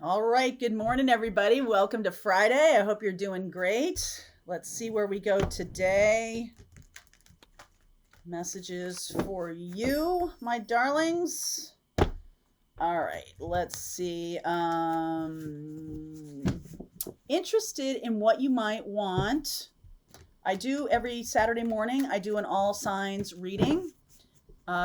All right. Good morning, everybody. Welcome to Friday. I hope you're doing great. Let's see where we go today. Messages for you, my darlings. All right. Let's see. Interested in what you might want. I do every Saturday morning, I do an all signs reading.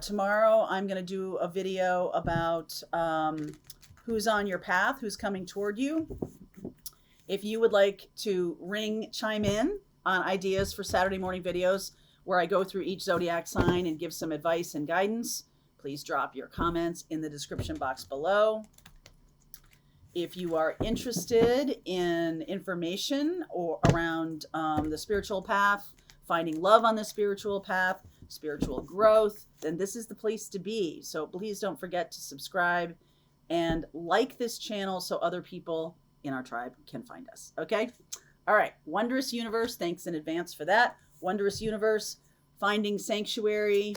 Tomorrow, I'm going to do a video about who's on your path, who's coming toward you. If you would like to chime in on ideas for Saturday morning videos where I go through each zodiac sign and give some advice and guidance, please drop your comments in the description box below. If you are interested in information or around the spiritual path, finding love on the spiritual path, spiritual growth, then this is the place to be. So please don't forget to subscribe and like this channel so other people in our tribe can find us. Okay? All right. Wondrous Universe, thanks in advance for that. Wondrous Universe, finding sanctuary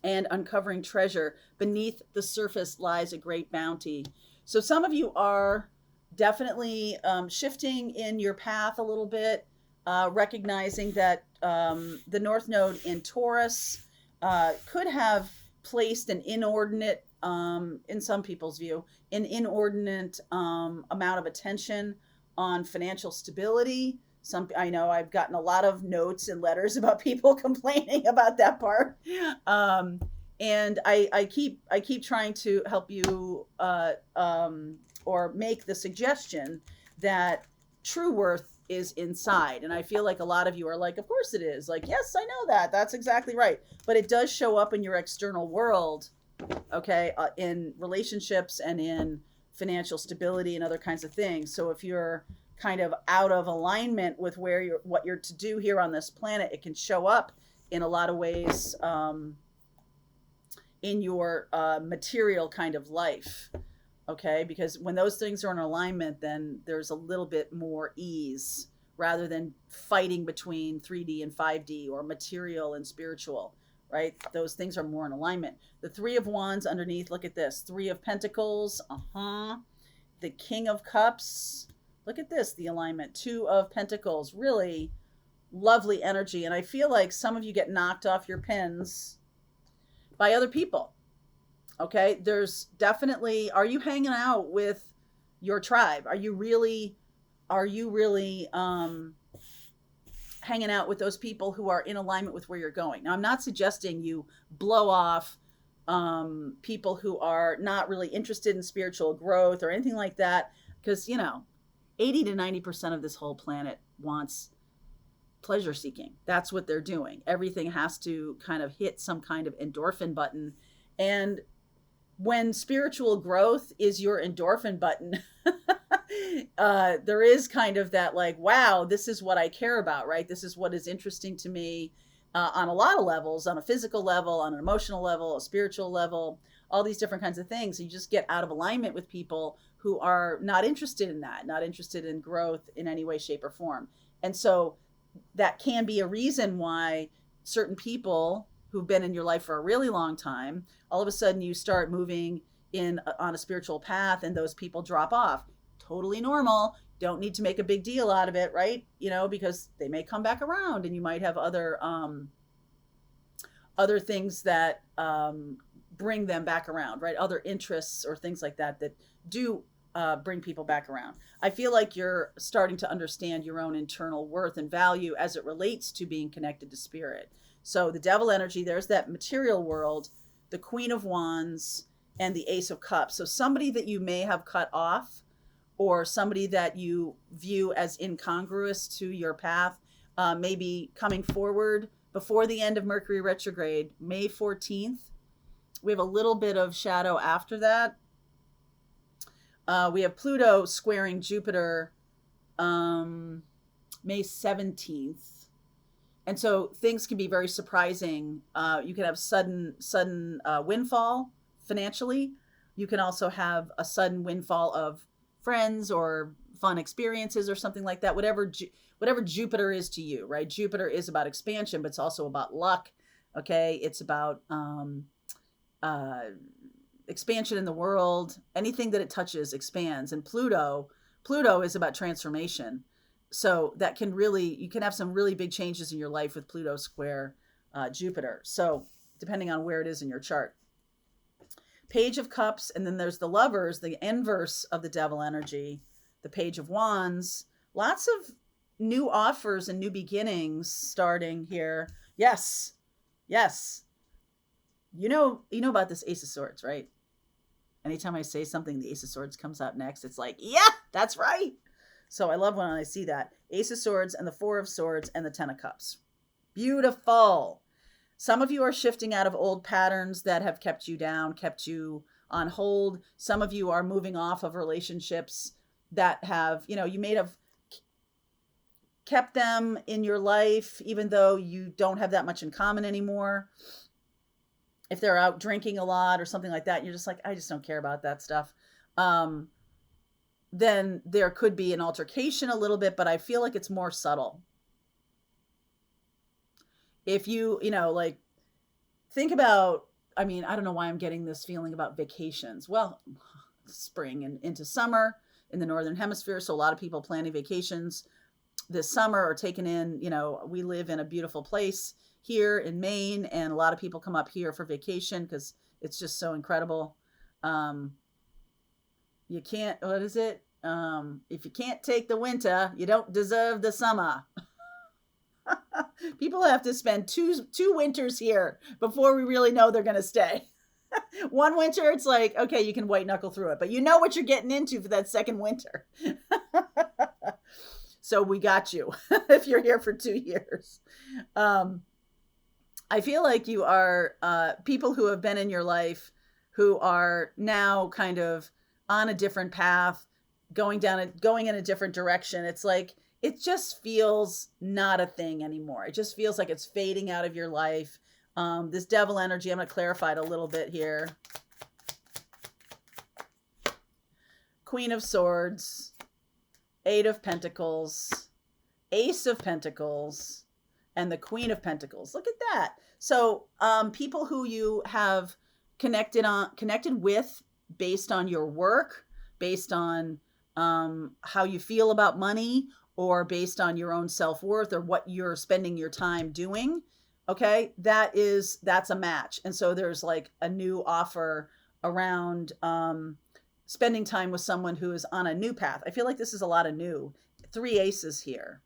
and uncovering treasure. Beneath the surface lies a great bounty. So some of you are definitely shifting in your path a little bit, recognizing that the North Node in Taurus could have placed an inordinate, in some people's view, an inordinate amount of attention on financial stability. I know I've gotten a lot of notes and letters about people complaining about that part. And I keep trying to help you or make the suggestion that true worth is inside. And I feel like a lot of you are like, of course it is. Like, yes, I know that. That's exactly right. But it does show up in your external world, okay, in relationships and in financial stability and other kinds of things. So if you're kind of out of alignment with what you're to do here on this planet, it can show up in a lot of ways in your material kind of life. Okay, because when those things are in alignment, then there's a little bit more ease rather than fighting between 3D and 5D or material and spiritual, right? Those things are more in alignment. The Three of Wands underneath, look at this. Three of Pentacles, the King of Cups, look at this, the alignment. Two of Pentacles, really lovely energy. And I feel like some of you get knocked off your pins by other people. Okay, there's definitely, are you hanging out with your tribe? Are you really hanging out with those people who are in alignment with where you're going? Now, I'm not suggesting you blow off people who are not really interested in spiritual growth or anything like that, because, 80 to 90% of this whole planet wants pleasure seeking. That's what they're doing. Everything has to kind of hit some kind of endorphin button. And when spiritual growth is your endorphin button, there is kind of that like, wow, this is what I care about, right? This is what is interesting to me on a lot of levels, on a physical level, on an emotional level, a spiritual level, all these different kinds of things. You just get out of alignment with people who are not interested in that, not interested in growth in any way, shape, or form. And so that can be a reason why certain people who've been in your life for a really long time, all of a sudden you start moving on a spiritual path and those people drop off. Totally normal. Don't need to make a big deal out of it, right? Because they may come back around and you might have other things that bring them back around, right? Other interests or things like that do bring people back around. I feel like you're starting to understand your own internal worth and value as it relates to being connected to spirit. So the devil energy, there's that material world, the Queen of Wands, and the Ace of Cups. So somebody that you may have cut off or somebody that you view as incongruous to your path may be coming forward before the end of Mercury retrograde, May 14th. We have a little bit of shadow after that. We have Pluto squaring Jupiter May 17th. And so things can be very surprising. You can have sudden windfall financially. You can also have a sudden windfall of friends or fun experiences or something like that. Whatever Jupiter is to you, right? Jupiter is about expansion, but it's also about luck. Okay, it's about expansion in the world. Anything that it touches expands. And Pluto is about transformation. So that can really, you can have some really big changes in your life with Pluto square Jupiter. So depending on where it is in your chart. Page of Cups, and then there's the Lovers, the inverse of the Devil energy, the Page of Wands. Lots of new offers and new beginnings starting here. Yes. You know about this Ace of Swords, right? Anytime I say something, the Ace of Swords comes out next. It's like, yeah, that's right. So I love when I see that. Ace of Swords and the Four of Swords and the Ten of Cups. Beautiful. Some of you are shifting out of old patterns that have kept you down, kept you on hold. Some of you are moving off of relationships that have, you may have kept them in your life, even though you don't have that much in common anymore. If they're out drinking a lot or something like that, you're just like, I just don't care about that stuff. Then there could be an altercation a little bit, but I feel like it's more subtle. If you, like, think about, I don't know why I'm getting this feeling about vacations. Well, spring and into summer in the Northern Hemisphere. So a lot of people planning vacations this summer or taking in, we live in a beautiful place here in Maine, and a lot of people come up here for vacation because it's just so incredible. You can't, what is it? If you can't take the winter, you don't deserve the summer. People have to spend two winters here before we really know they're going to stay. One winter, it's like, okay, you can white knuckle through it, but you know what you're getting into for that second winter. So we got you if you're here for 2 years. I feel like you are people who have been in your life who are now kind of on a different path, going in a different direction. It's like, it just feels not a thing anymore. It just feels like it's fading out of your life. This Devil energy, I'm going to clarify it a little bit here. Queen of Swords, Eight of Pentacles, Ace of Pentacles, and the Queen of Pentacles. Look at that. So people who you have connected with based on your work, based on how you feel about money, or based on your own self-worth or what you're spending your time doing. Okay, that's a match. And so there's like a new offer around spending time with someone who is on a new path. I feel like this is a lot of new. 3 aces here.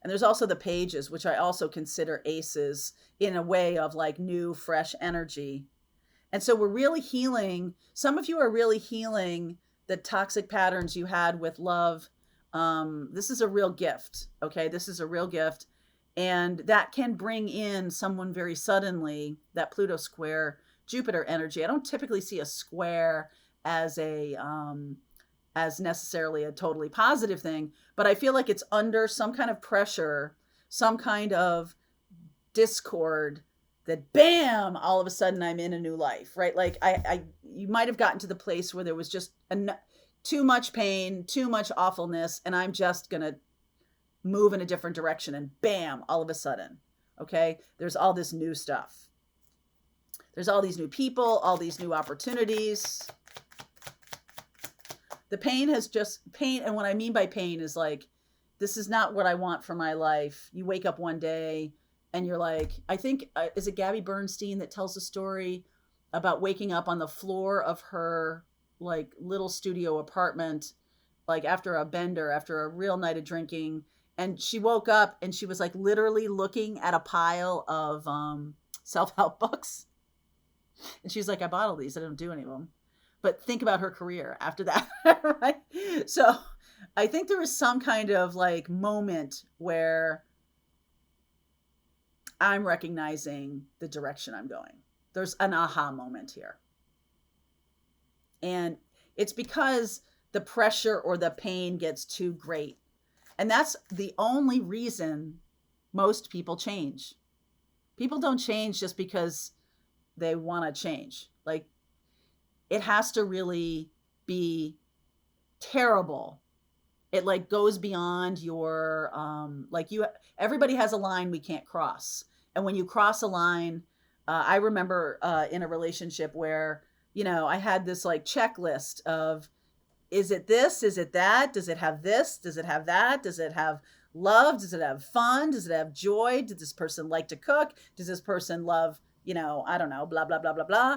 And there's also the pages, which I also consider aces in a way of like new, fresh energy. And so we're really healing. Some of you are really healing the toxic patterns you had with love. This is a real gift. Okay. This is a real gift. And that can bring in someone very suddenly, that Pluto square Jupiter energy. I don't typically see a square as necessarily a totally positive thing, but I feel like it's under some kind of pressure, some kind of discord that bam, all of a sudden I'm in a new life, right? Like you might have gotten to the place where there was just too much pain, too much awfulness, and I'm just going to move in a different direction, and bam, all of a sudden, okay, there's all this new stuff. There's all these new people, all these new opportunities. The pain, and what I mean by pain is like, this is not what I want for my life. You wake up one day and you're like, I think, is it Gabby Bernstein that tells a story about waking up on the floor of her like little studio apartment, like after a bender, after a real night of drinking. And she woke up and she was like literally looking at a pile of self-help books. And she's like, I bought all these. I don't do any of them. But think about her career after that, right? So I think there was some kind of like moment where I'm recognizing the direction I'm going. There's an aha moment here. And it's because the pressure or the pain gets too great. And that's the only reason most people change. People don't change just because they want to change. Like, it has to really be terrible. It like goes beyond your, everybody has a line we can't cross. And when you cross a line, I remember in a relationship where, I had this like checklist of, is it this? Is it that? Does it have this? Does it have that? Does it have love? Does it have fun? Does it have joy? Does this person like to cook? Does this person love, I don't know, blah, blah, blah, blah, blah.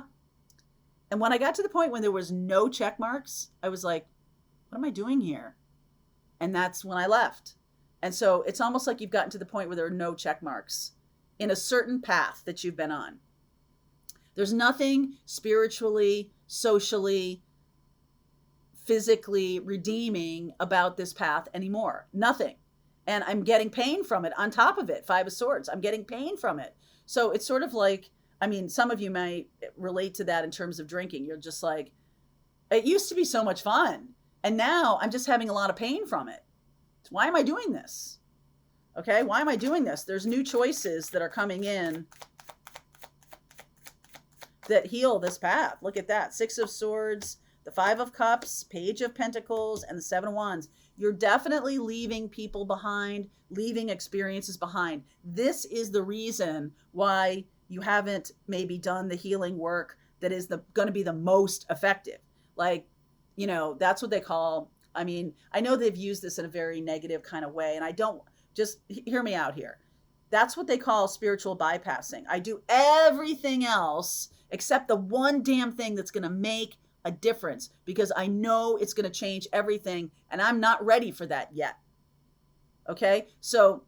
And when I got to the point when there was no check marks, I was like, what am I doing here? And that's when I left. And so it's almost like you've gotten to the point where there are no check marks in a certain path that you've been on. There's nothing spiritually, socially, physically redeeming about this path anymore. Nothing. And I'm getting pain from it on top of it. 5 of Swords. I'm getting pain from it. So it's sort of like, some of you might relate to that in terms of drinking. You're just like, it used to be so much fun. And now I'm just having a lot of pain from it. Why am I doing this? Okay, why am I doing this? There's new choices that are coming in that heal this path. Look at that. 6 of Swords, the 5 of Cups, Page of Pentacles, and the 7 of Wands. You're definitely leaving people behind, leaving experiences behind. This is the reason why you haven't maybe done the healing work that is going to be the most effective. Like, that's what they call, I know they've used this in a very negative kind of way, and I don't, just hear me out here. That's what they call spiritual bypassing. I do everything else except the one damn thing that's going to make a difference, because I know it's going to change everything, and I'm not ready for that yet. Okay? So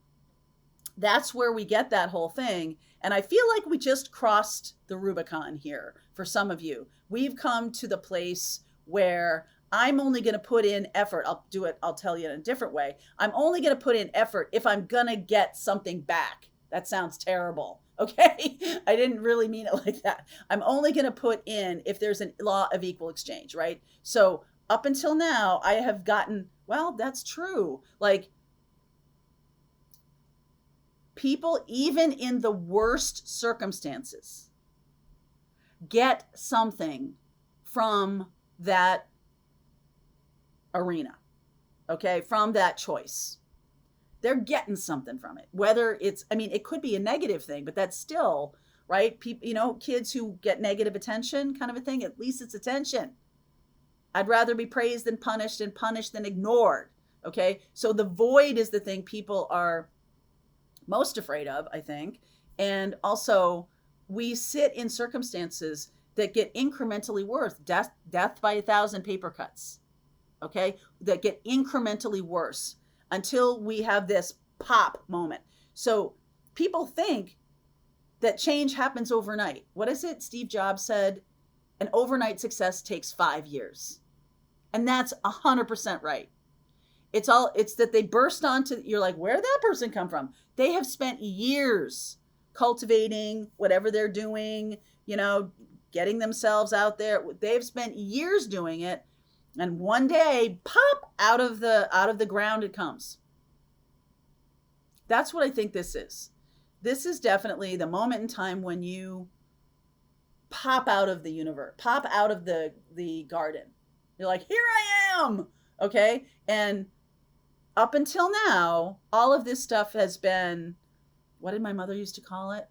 that's where we get that whole thing. And I feel like we just crossed the Rubicon here for some of you. We've come to the place where I'm only going to put in effort. I'll tell you in a different way. I'm only going to put in effort if I'm going to get something back. That sounds terrible. Okay? I didn't really mean it like that. I'm only going to put in if there's a law of equal exchange, right? So up until now, I have gotten, well, that's true. Like, people, even in the worst circumstances, get something from that arena, okay, from that choice. They're getting something from it. Whether it's, it could be a negative thing, but that's still, right? People, kids who get negative attention kind of a thing, at least it's attention. I'd rather be praised than punished, and punished than ignored, okay? So the void is the thing people are most afraid of, I think. And also, we sit in circumstances that get incrementally worse. Death by 1,000 paper cuts, okay? That get incrementally worse until we have this pop moment. So people think that change happens overnight. What is it? Steve Jobs said, an overnight success takes 5 years. And that's 100% right. It's that they burst onto, you're like, where'd that person come from? They have spent years cultivating whatever they're doing, getting themselves out there. They've spent years doing it. And one day, pop, out of the ground it comes. That's what I think this is. This is definitely the moment in time when you pop out of the universe, pop out of the garden. You're like, here I am. Okay. And up until now, all of this stuff has been, what did my mother used to call it?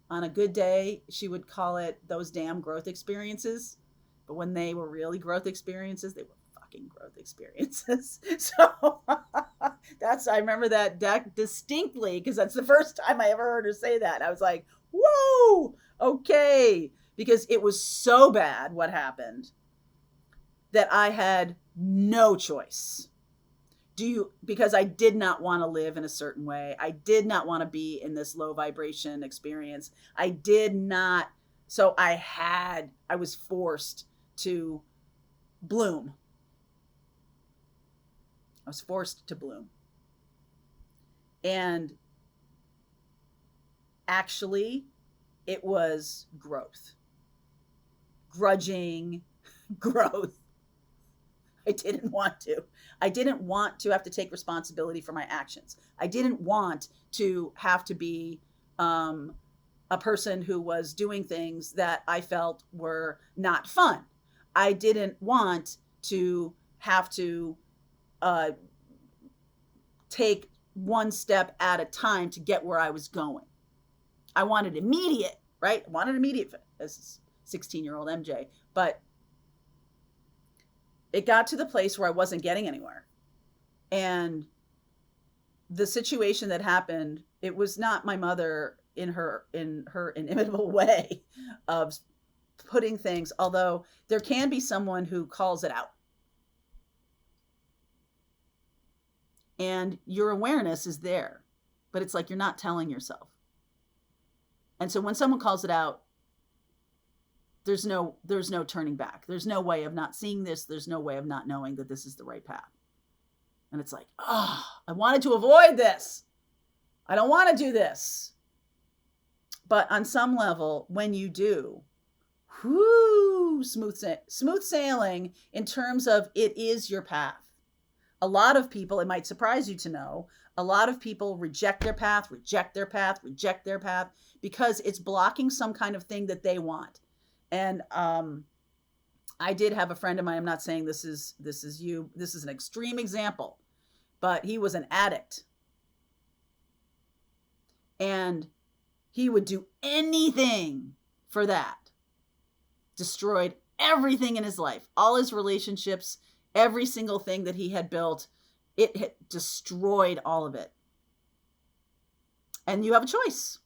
On a good day, she would call it those damn growth experiences. But when they were really growth experiences, they were fucking growth experiences. So I remember that distinctly, because that's the first time I ever heard her say that. I was like, whoa, okay. Because it was so bad what happened that I had no choice. Because I did not want to live in a certain way. I did not want to be in this low vibration experience. I did not. So I was forced to bloom. I was forced to bloom. And actually, it was growth. Grudging growth. I didn't want to. I didn't want to have to take responsibility for my actions. I didn't want to have to be a person who was doing things that I felt were not fun. I didn't want to have to take one step at a time to get where I was going. I wanted immediate, right? I wanted immediate as 16-year-old MJ, but it got to the place where I wasn't getting anywhere. And the situation that happened, it was not my mother in her inimitable way of putting things, although there can be someone who calls it out. And your awareness is there, but it's like you're not telling yourself. And so when someone calls it out, there's no turning back. There's no way of not seeing this. There's no way of not knowing that this is the right path. And it's like, oh, I wanted to avoid this. I don't want to do this. But on some level, when you do, whoo, smooth sailing in terms of it is your path. A lot of people, it might surprise you to know, a lot of people reject their path because it's blocking some kind of thing that they want. And I did have a friend of mine, I'm not saying this is you, this is an extreme example, but he was an addict. And he would do anything for that. Destroyed everything in his life, all his relationships, every single thing that he had built, it had destroyed all of it. And you have a choice.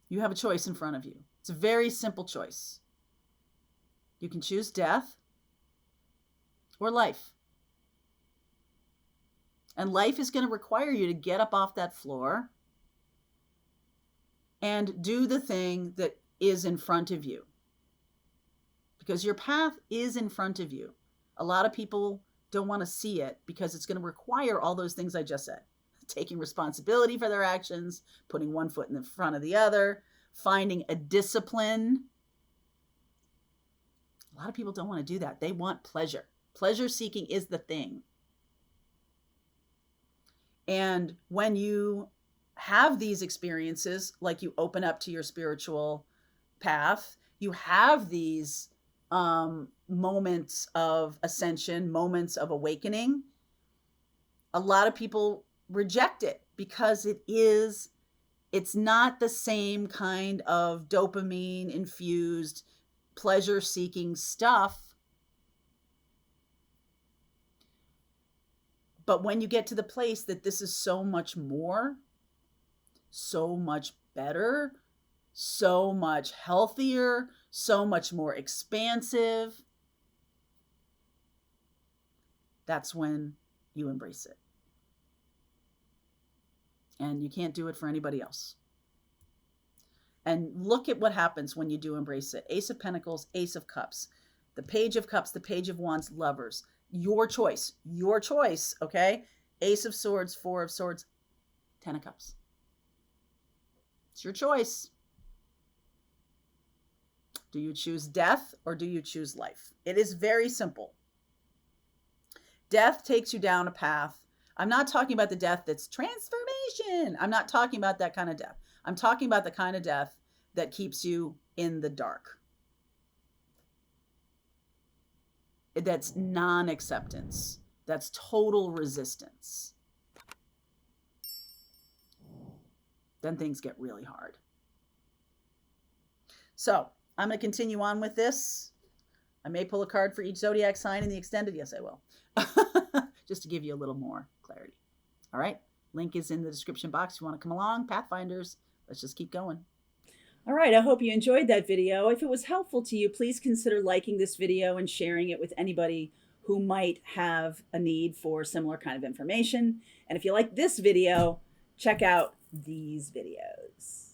You have a choice in front of you. It's a very simple choice. You can choose death or life. And life is going to require you to get up off that floor and do the thing that is in front of you. Because your path is in front of you. A lot of people don't want to see it because it's going to require all those things I just said. Taking responsibility for their actions, putting one foot in the front of the other, finding a discipline. A lot of people don't want to do that. They want pleasure. Pleasure seeking is the thing. And when you have these experiences, like you open up to your spiritual path, you have these moments of ascension, moments of awakening. A lot of people reject it because it's not the same kind of dopamine infused pleasure seeking stuff. But when you get to the place that this is so much more, so much better, so much healthier, so much more expansive, that's when you embrace it. And you can't do it for anybody else. And look at what happens when you do embrace it. Ace of Pentacles, Ace of Cups, the Page of Cups, the Page of Wands, Lovers. Your choice, okay? Ace of Swords, Four of Swords, Ten of Cups. It's your choice. Do you choose death or do you choose life? It is very simple. Death takes you down a path. I'm not talking about the death that's transformation. I'm not talking about that kind of death. I'm talking about the kind of death that keeps you in the dark. That's non-acceptance. That's total resistance. Then things get really hard. So I'm going to continue on with this. I may pull a card for each zodiac sign in the extended. Yes, I will. Just to give you a little more clarity. All right. Link is in the description box. If you want to come along, Pathfinders, let's just keep going. All right. I hope you enjoyed that video. If it was helpful to you, please consider liking this video and sharing it with anybody who might have a need for similar kind of information. And if you like this video, check out these videos.